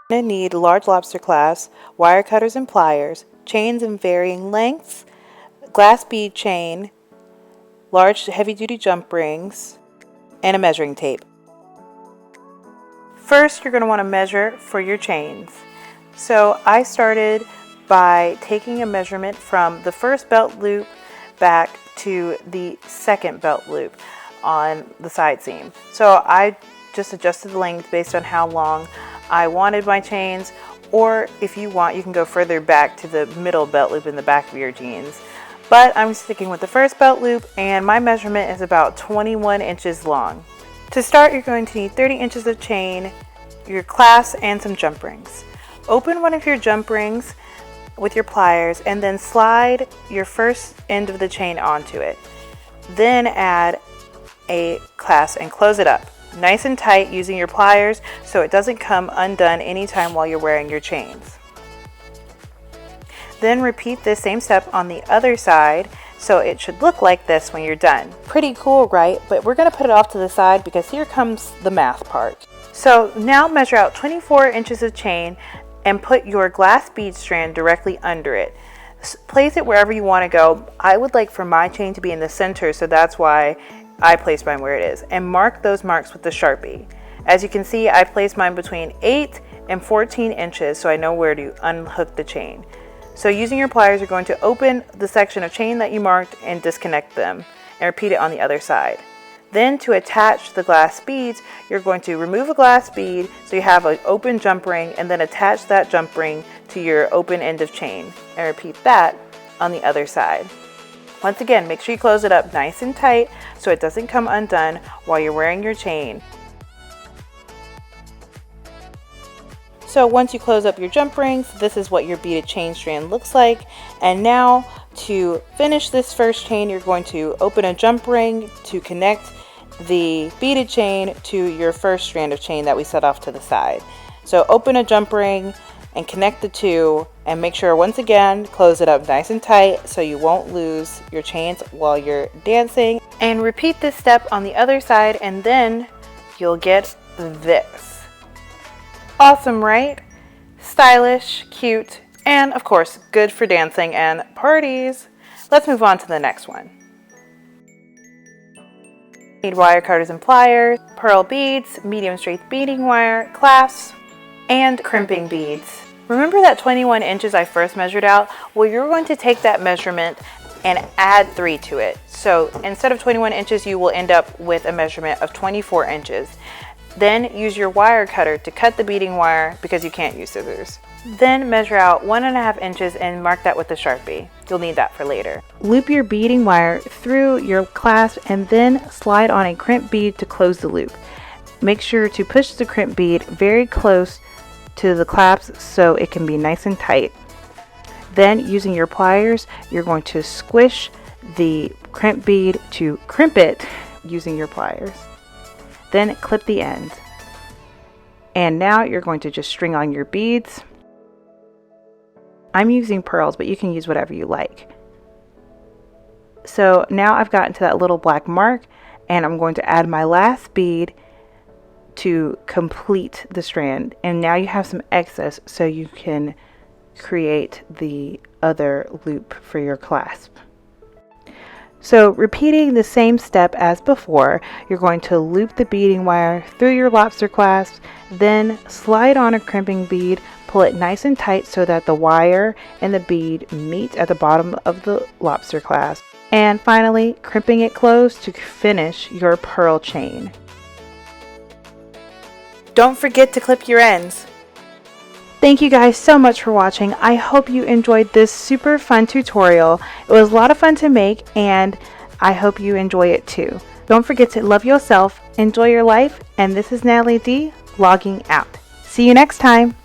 You're going to need large lobster clasps, wire cutters and pliers, chains in varying lengths, glass bead chain, large heavy-duty jump rings, and a measuring tape. First, you're going to want to measure for your chains. So I started by taking a measurement from the first belt loop back to the second belt loop on the side seam. So I just adjusted the length based on how long I wanted my chains, or if you want, you can go further back to the middle belt loop in the back of your jeans. But I'm sticking with the first belt loop, and my measurement is about 21 inches long. To start, you're going to need 30 inches of chain, your clasps, and some jump rings. Open one of your jump rings with your pliers and then slide your first end of the chain onto it. Then add a clasp and close it up nice and tight using your pliers so it doesn't come undone anytime while you're wearing your chains. Then repeat this same step on the other side, so it should look like this when you're done. Pretty cool, right? But we're going to put it off to the side because here comes the math part. So now measure out 24 inches of chain and put your glass bead strand directly under it. Place it wherever you want to go. I would like for my chain to be in the center, so that's why I placed mine where it is. And mark those marks with the Sharpie. As you can see, I placed mine between 8 and 14 inches, so I know where to unhook the chain. So using your pliers, you're going to open the section of chain that you marked and disconnect them, and repeat it on the other side. Then to attach the glass beads, you're going to remove a glass bead so you have an open jump ring, and then attach that jump ring to your open end of chain, and repeat that on the other side. Once again, make sure you close it up nice and tight so it doesn't come undone while you're wearing your chain. So once you close up your jump rings, this is what your beaded chain strand looks like. And now to finish this first chain, you're going to open a jump ring to connect the beaded chain to your first strand of chain that we set off to the side. So open a jump ring and connect the two, and make sure once again close it up nice and tight so you won't lose your chains while you're dancing. And repeat this step on the other side, and then you'll get this. Awesome, right? Stylish, cute, and of course good for dancing and parties. Let's move on to the next one. Need wire cutters and pliers, pearl beads, medium strength beading wire, clasps, and crimping beads. Remember that 21 inches I first measured out? Well, you're going to take that measurement and add 3 to it. So instead of 21 inches, you will end up with a measurement of 24 inches. Then use your wire cutter to cut the beading wire because you can't use scissors. Then measure out 1.5 inches and mark that with a Sharpie. You'll need that for later. Loop your beading wire through your clasp and then slide on a crimp bead to close the loop. Make sure to push the crimp bead very close to the clasp so it can be nice and tight. Then using your pliers, you're going to squish the crimp bead to crimp it using your pliers. Then clip the end. And now you're going to just string on your beads. I'm using pearls, but you can use whatever you like. So now I've gotten to that little black mark, and I'm going to add my last bead to complete the strand. And now you have some excess so you can create the other loop for your clasp. So repeating the same step as before, you're going to loop the beading wire through your lobster clasp, then slide on a crimping bead, pull it nice and tight so that the wire and the bead meet at the bottom of the lobster clasp, and finally crimping it closed to finish your pearl chain. Don't forget to clip your ends. Thank you guys so much for watching. I hope you enjoyed this super fun tutorial. It was a lot of fun to make, and I hope you enjoy it too. Don't forget to love yourself, enjoy your life, and this is Natalie D logging out. See you next time.